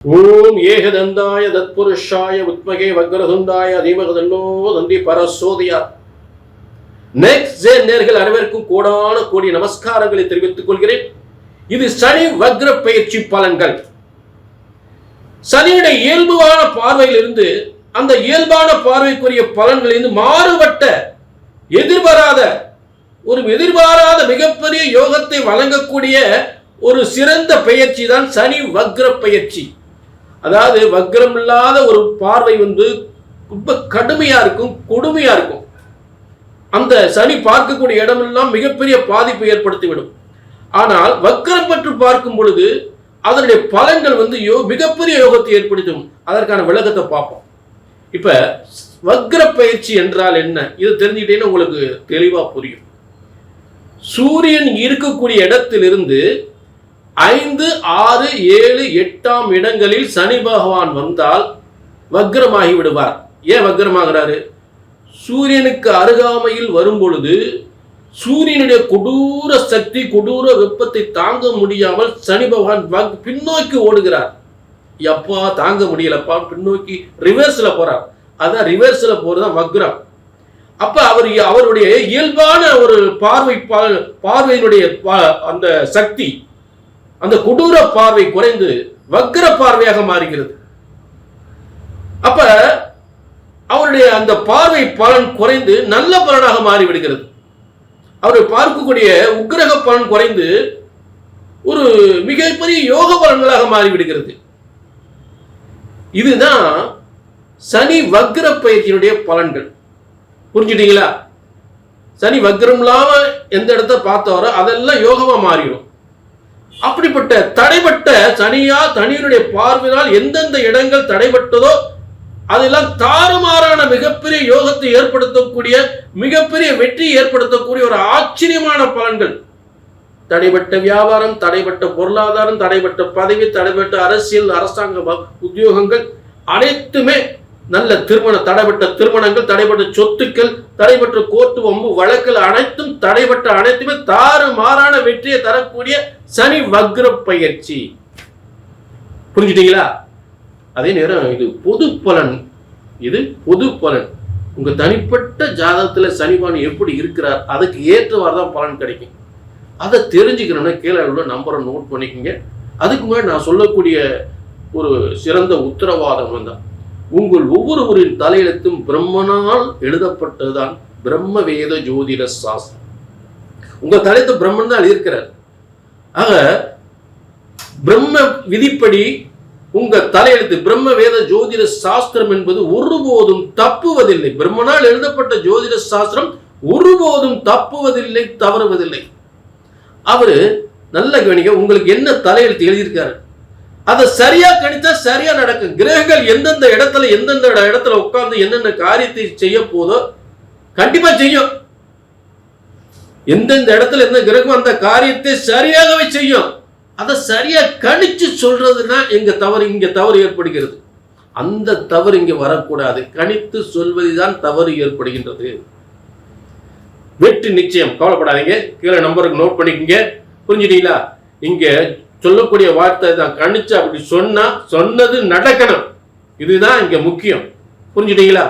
ஓம் ஏகதந்தாய தத்புருஷாய வித்மகே வக்ரதுண்டாய தீமகி தன்னோ தந்தி பரசோதியார். நெக்ஸ்ட் ஜென் நேயர்கள் அனைவருக்கும் கோடான கோடி நமஸ்காரங்களை தெரிவித்துக் கொள்கிறேன். இது சனி வக்ர பயிற்சி பலன்கள். சனியுடைய இயல்பான பார்வையிலிருந்து அந்த இயல்பான பார்வைக்குரிய பலன்களிலிருந்து மாறுபட்ட எதிர்பாராத மிகப்பெரிய யோகத்தை வழங்கக்கூடிய ஒரு சிறந்த பயிற்சி தான் சனி வக்ர பயிற்சி. அதாவது வக்ரம் இல்லாத ஒரு பார்வை ரொம்ப கடுமையா இருக்கும், கொடுமையா இருக்கும். அந்த சனி பார்க்கக்கூடிய இடமெல்லாம் மிகப்பெரிய பாதிப்பை ஏற்படுத்திவிடும். ஆனால் வக்ரம் பற்றி பார்க்கும் பொழுது அதனுடைய பலன்கள் மிகப்பெரிய யோகத்தை ஏற்படுத்தும். அதற்கான விளக்கத்தை பார்ப்போம். இப்ப வக்ர பயிற்சி என்றால் என்ன, இது தெரிஞ்சுக்கிட்டீங்கன்னா உங்களுக்கு தெளிவா புரியும். சூரியன் இருக்கக்கூடிய இடத்திலிருந்து 5, 6, 7, 8ஆம் இடங்களில் சனி பகவான் வந்தால் வக்ரமாகி விடுவார். ஏன் வக்ரமாகிறாரு? சூரியனுக்கு அருகாமையில் வரும் பொழுது சூரியனுடைய கொடூர சக்தி, கொடூர வெப்பத்தை தாங்க முடியாமல் சனி பகவான் பின்னோக்கி ஓடுகிறார். எப்பா தாங்க முடியலப்பா, பின்னோக்கி ரிவர்ஸ்ல போறார். அதான் ரிவர்ஸ்ல போறதுதான் வக்ரம். அப்ப அவருடைய இயல்பான ஒரு பார்வையினுடைய அந்த சக்தி, அந்த கொடூர பார்வை குறைந்து வக்ர பார்வையாக மாறுகிறது. அப்ப அவருடைய அந்த பார்வை பலன் குறைந்து நல்ல பலனாக மாறிவிடுகிறது. அவரை பார்க்கக்கூடிய உக்கிரக பலன் குறைந்து ஒரு மிகப்பெரிய யோக பலன்களாக மாறிவிடுகிறது. இதுதான் சனி வக்ர பயிற்சியினுடைய பலன்கள். புரிஞ்சுட்டீங்களா? சனி வக்ரம் இல்லாம எந்த இடத்த பார்த்தவரோ அதெல்லாம் யோகமா மாறிடும். அப்படிப்பட்ட தடைப்பட்ட சனியினுடைய பார்வையினால் எந்தெந்த இடங்கள் தடைப்பட்டதோ அதெல்லாம் தாறுமாறான மிகப்பெரிய யோகத்தை ஏற்படுத்தக்கூடிய, மிகப்பெரிய வெற்றியை ஏற்படுத்தக்கூடிய ஒரு ஆச்சரியமான பலன்கள். தடைப்பட்ட வியாபாரம், தடைப்பட்ட பொருளாதாரம், தடைப்பட்ட பதவி, தடைப்பட்ட அரசியல், அரசாங்க உத்தியோகங்கள் அனைத்துமே நல்ல தடைப்பட்ட திருமணங்கள், தடைப்பட்ட சொத்துக்கள், தடைப்பட்ட கோர்ட்டு வம்பு வழக்குகள் அனைத்தும் அனைத்துமே தாறுமாறான வெற்றியை தரக்கூடிய சனி வக்ர பயிற்சி. புரிஞ்சுட்டீங்களா? அதே நேரம் இது பொது பலன். உங்க தனிப்பட்ட ஜாதகத்துல சனிபான் எப்படி இருக்கிறார் அதுக்கு ஏற்றவாறு தான் பலன் கிடைக்கும். அதை தெரிஞ்சுக்கணும்னா கீழே உள்ள நம்பரை நோட் பண்ணிக்கோங்க. அதுக்கு முன்னாடி நான் சொல்லக்கூடிய ஒரு சிறந்த உத்தரவாதம் தான், உங்கள் ஒவ்வொருவரின் தலையெழுத்தும் பிரம்மனால் எழுதப்பட்டதுதான் பிரம்ம வேத ஜோதிட சாஸ்திரம். உங்க தலையெழுத்து பிரம்மன் தான் எழுதியிருக்கிறார். ஆக பிரம்ம விதிப்படி உங்க தலையெழுத்து பிரம்ம வேத ஜோதிட சாஸ்திரம் என்பது ஒருபோதும் தப்புவதில்லை. பிரம்மனால் எழுதப்பட்ட ஜோதிட சாஸ்திரம் ஒருபோதும் தப்புவதில்லை, தவறுவதில்லை. அவரு நல்ல கவனிக்க, உங்களுக்கு என்ன தலையெழுத்து எழுதியிருக்காரு அதை சரியா கணித்தா சரியா நடக்கும். கிரகங்கள் எந்தெந்த இடத்துல உட்கார்ந்து என்னென்ன காரியத்தை செய்ய போதோ கண்டிப்பா செய்யும். எந்தெந்த இடத்துல எந்த கிரகம் அந்த காரியத்தை சரியாகவே செய்யும். அதை சரியா கணிச்சு சொல்றதுன்னா இங்க தவறு ஏற்படுகிறது. அந்த தவறு இங்க வரக்கூடாது. கணித்து சொல்வதுதான் தவறு ஏற்படுகின்றது. வெற்றி நிச்சயம், கவலைப்படாதீங்க. கீழே நம்பருக்கு நோட் பண்ணிக்கங்க. புரிஞ்சுட்டீங்களா? இங்க சொல்லக்கூடிய வார்த்தை தான், கணிச்சு அப்படி சொன்னது நடக்கணும். இதுதான் இங்க முக்கியம். புரிஞ்சுட்டீங்களா?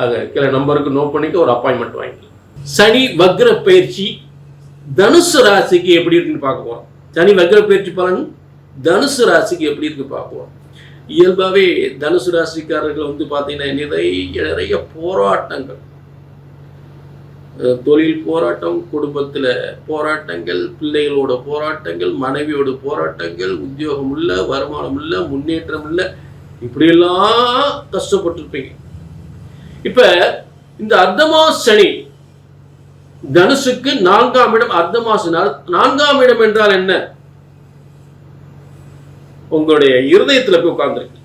ஆக கீழே நம்பருக்கு நோட் பண்ணிக்க, ஒரு அப்பாயின்மெண்ட் வாங்கிக்கலாம். சனி வக்ர பயிற்சி தனுசு ராசிக்கு எப்படி இருக்குன்னு பார்க்க போறோம். சனி வக்ர பயிற்சி பலன் தனுசு ராசிக்கு எப்படி இருக்கு பார்ப்போம். இயல்பாவே தனுசு ராசிக்காரர்கள் பார்த்தீங்கன்னா நிறைய போராட்டங்கள், தொழில் போராட்டம், குடும்பத்தில் போராட்டங்கள், பிள்ளைகளோட போராட்டங்கள், மனைவியோட போராட்டங்கள், உத்தியோகம் இல்லை, வருமானம் இல்லை, முன்னேற்றம் இல்லை, இப்படியெல்லாம் கஷ்டப்பட்டிருப்பீங்க. இப்ப இந்த அர்த்தமாச சனி தனுசுக்கு 4ஆம் இடம். அர்த்தமாச 4ஆம் இடம் என்றால் என்ன? உங்களுடைய இருதயத்துல போய் உட்கார்ந்துருக்கு.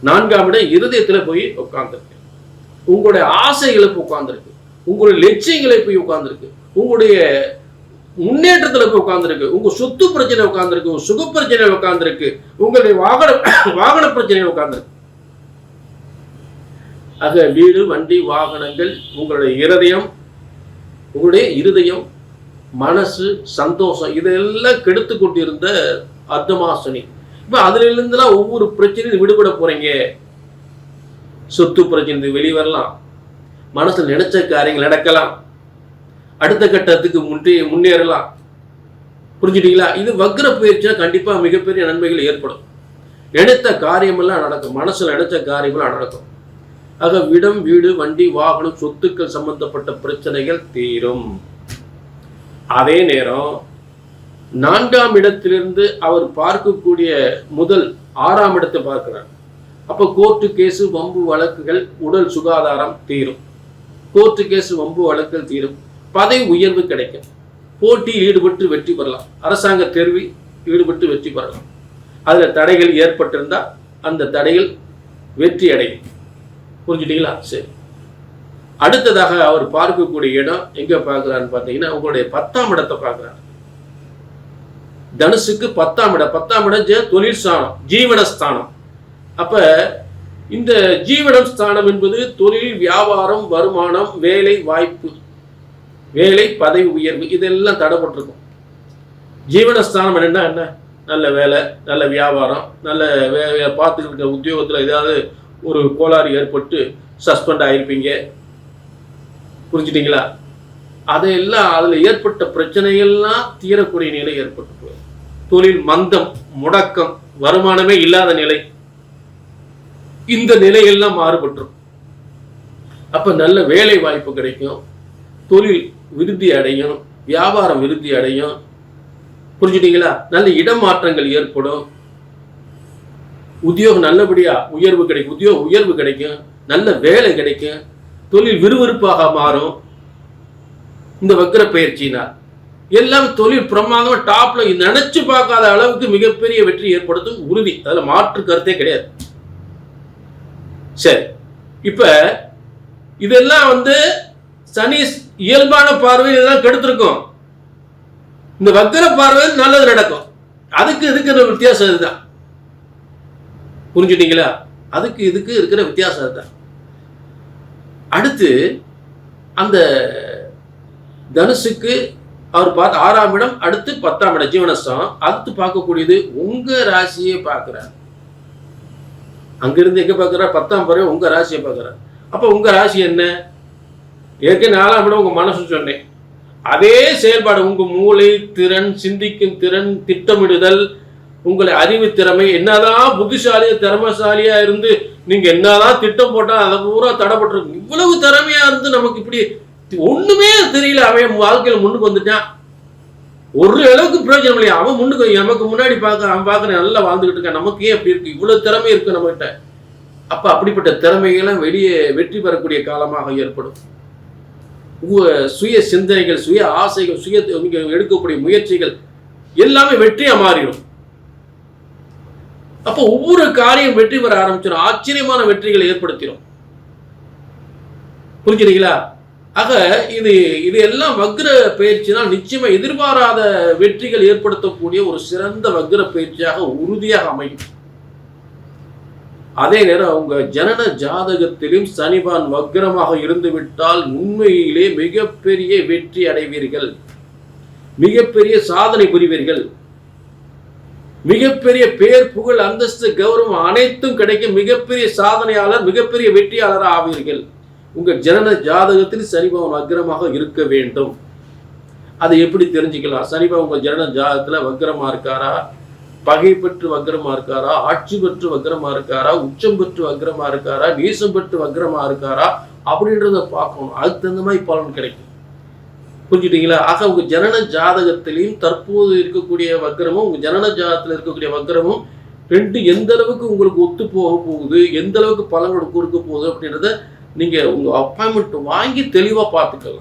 4ஆம் இடம் இருதயத்துல போய் உட்கார்ந்துருக்கு. உங்களுடைய ஆசைகளை போய் உட்கார்ந்துருக்கு. உங்களுடைய லட்சியங்களை போய் உட்கார்ந்துருக்கு. உங்களுடைய முன்னேற்றத்துல போய் உட்கார்ந்துருக்கு. உங்க சொத்து பிரச்சனை உட்கார்ந்துருக்கு. உங்க சுக பிரச்சனை உட்கார்ந்துருக்கு. உங்களுடைய வாகன பிரச்சனை உட்கார்ந்துருக்கு. ஆக வீடு, வண்டி, வாகனங்கள், உங்களுடைய இருதயம், மனசு, சந்தோஷம் இதெல்லாம் கெடுத்து கொண்டிருந்த அர்த்தமாசனி இப்ப அதுல இருந்துலாம் ஒவ்வொரு பிரச்சனையும் விடுபட போறீங்க. சொத்து பிரச்சனை வெளியே வரலாம், மனசுல நினைச்ச காரியங்கள் நடக்கலாம், அடுத்த கட்டத்துக்கு முன்னேறலாம். புரிஞ்சுட்டீங்களா? இது வக்ர பயிற்சியா கண்டிப்பா மிகப்பெரிய நன்மைகள் ஏற்படும். நினைத்த காரியமெல்லாம் நடக்கும், மனசுல நினைச்ச காரியமெல்லாம் நடக்கும். ஆக இடம், வீடு, வண்டி, வாகனம், சொத்துக்கள் சம்பந்தப்பட்ட பிரச்சனைகள் தீரும். அதே நேரம் 4ஆம் இடத்திலிருந்து அவர் பார்க்கக்கூடிய முதல் 6ஆம் இடத்தை பார்க்கிறார். அப்ப கோர்ட்டு கேசு, வம்பு வழக்குகள், உடல் சுகாதாரம் தீரும். கோர்ட்டு கேசு, வம்பு வழக்குகள் தீரும். பதவி உயர்வு கிடைக்கும். போட்டியில் ஈடுபட்டு வெற்றி பெறலாம். அரசாங்க தேர்வில் ஈடுபட்டு வெற்றி பெறலாம். அதுல தடைகள் ஏற்பட்டிருந்தா அந்த தடைகள் வெற்றி அடையும். புரிஞ்சுட்டீங்களா? சரி. அடுத்ததாக அவர் பார்க்கக்கூடிய இடம் எங்க பார்க்கிறான்னு பார்த்தீங்கன்னா, உங்களுடைய 10ஆம் இடத்தை பார்க்கிறார். தனுசுக்கு 10ஆம் இடம். 10ஆம் இடம் தொழில் ஸ்தானம், ஜீவனஸ்தானம். அப்ப இந்த ஜீவனம் ஸ்தானம் என்பது தொழில், வியாபாரம், வருமானம், வேலை வாய்ப்பு, வேலை, பதவி உயர்வு, இதெல்லாம் தடைப்பட்டிருக்கும். ஜீவனஸ்தானம் என்ன? நல்ல வேலை, நல்ல வியாபாரம், நல்ல பார்த்துக்கிட்டு இருக்க உத்தியோகத்தில் ஏதாவது ஒரு கோளாறு ஏற்பட்டு சஸ்பெண்ட் ஆகிருப்பீங்க. புரிஞ்சுட்டீங்களா? அதையெல்லாம் அதில் ஏற்பட்ட பிரச்சனைகள்லாம் தீரக்கூடிய நிலை ஏற்பட்டு, தொழில் மந்தம், முடக்கம், வருமானமே இல்லாத நிலை, இந்த நிலையெல்லாம் மாறுபட்டுரும். அப்ப நல்ல வேலை வாய்ப்பு கிடைக்கும், தொழில் விருத்தி அடையும், வியாபாரம் விருத்தி அடையும். புரிஞ்சுட்டீங்களா? நல்ல இடமாற்றங்கள் ஏற்படும், உத்தியோகம் நல்லபடியா உயர்வு கிடைக்கும், உத்தியோக உயர்வு கிடைக்கும், நல்ல வேலை கிடைக்கும், தொழில் விறுவிறுப்பாக மாறும். இந்த வக்ர பயிற்சியினால் எல்லாம் தொழில் பிரமாதமா டாப்ல நினைச்சு பார்க்காத அளவுக்கு மிகப்பெரிய வெற்றி ஏற்படுத்தும் உறுதி. அதுல மாற்று கருத்தே கிடையாது. சரி, இப்ப இதெல்லாம் சனி இயல்பான பார்வை இதெல்லாம் கெடுத்திருக்கும். இந்த வக்ர பார்வையில் நல்லது நடக்கும். அதுக்கு இதுக்கு வித்தியாசம் இதுதான். புரிஞ்சுட்டீங்களா? அதுக்கு இதுக்கு இருக்கிற வித்தியாசம் அதுதான். அடுத்து அந்த தனுசுக்கு அவர் பார்த்து 6ஆம் இடம், அடுத்து 10ஆம் இடம் ஜீவனஸ்தானம். அடுத்து பார்க்கக்கூடியது உங்க ராசியை பார்க்கிறார். அங்கிருந்து எங்க பார்க்கிறார்? 10ஆம் பறவை உங்க ராசியை பார்க்கிறார். அப்ப உங்க ராசி என்ன? ஏற்கனவே 4ஆம் இடம் உங்க மனசு சொன்னேன். அதே செயல்பாடு உங்க மூளை திறன், சிந்திக்கும் திறன், திட்டமிடுதல், உங்களை அறிவு திறமை, என்னதான் புத்திசாலியா திறமைசாலியா இருந்து நீங்க என்னதான் திட்டம் போட்டா அதை பூரா தடைப்பட்டிருக்கு. இவ்வளவு திறமையா இருந்து நமக்கு இப்படி ஒண்ணுமே தெரியல. அவன் வாழ்க்கையில முன்னுக்கு வந்துட்டான், ஒரு அளவுக்கு பிரயோஜனம் இல்லையா? அவன் முன்னுக்கு நமக்கு முன்னாடி அவன் பார்க்க நல்லா வாழ்ந்துகிட்டு இருக்கான். நமக்கு ஏன் அப்படி இருக்கு? இவ்வளவு திறமை இருக்கு நம்ம கிட்ட. அப்ப அப்படிப்பட்ட திறமைகளை வெளியே வெற்றி பெறக்கூடிய காலமாக ஏற்படும். சுய சிந்தனைகள், சுய ஆசைகள், சுய நீங்க எடுக்கக்கூடிய முயற்சிகள் எல்லாமே வெற்றியா மாறிடும். அப்ப ஒவ்வொரு காரியம் வெற்றி பெற ஆரம்பிச்சிடும், ஆச்சரியமான வெற்றிகளை ஏற்படுத்திடும். புரிஞ்சுறீங்களா? ஆக இது எல்லாம் வக்ர பயிற்சினால் நிச்சயமா எதிர்பாராத வெற்றிகள் ஏற்படுத்தக்கூடிய ஒரு சிறந்த வக்ர பயிற்சியாக உறுதியாக அமையும். அதே நேரம் உங்க ஜனன ஜாதகத்திலும் சனிபான் வக்ரமாக இருந்து விட்டால் உண்மையிலே மிகப்பெரிய வெற்றி அடைவீர்கள், மிகப்பெரிய சாதனை புரிவீர்கள், மிகப்பெரிய பேர், புகழ், அந்தஸ்து, கௌரவம் அனைத்தும் கிடைக்கும். மிகப்பெரிய சாதனையாளர், மிகப்பெரிய வெற்றியாளராக ஆவீர்கள். உங்கள் ஜனன ஜாதகத்தில் சனிபவன் வக்ரமாக இருக்க வேண்டும். அதை எப்படி தெரிஞ்சுக்கலாம்? சனிபவன் உங்கள் ஜனன ஜாதகத்துல வக்ரமா இருக்காரா, பகை பெற்று வக்ரமா இருக்காரா, ஆட்சி பெற்று வக்ரமா இருக்காரா, உச்சம் பெற்று வக்ரமா இருக்காரா, நீசம் பெற்று வக்ரமா இருக்காரா அப்படின்றத பார்க்கணும். அதுக்கு தகுந்த மாதிரி பலன் கிடைக்கும். புரிஞ்சுட்டீங்களா? ஆக உங்க ஜனன ஜாதகத்திலையும் தற்போது இருக்கக்கூடிய வக்ரமும் உங்க ஜனன ஜாதகத்தில் இருக்கக்கூடிய வக்ரமும் ரெண்டு எந்த அளவுக்கு உங்களுக்கு ஒத்து போக போகுது, எந்த அளவுக்கு பலன் கொடுக்க போகுது அப்படின்றத நீங்க உங்க அப்பாயின்மெண்ட் வாங்கி தெளிவா பார்த்துக்கலாம்.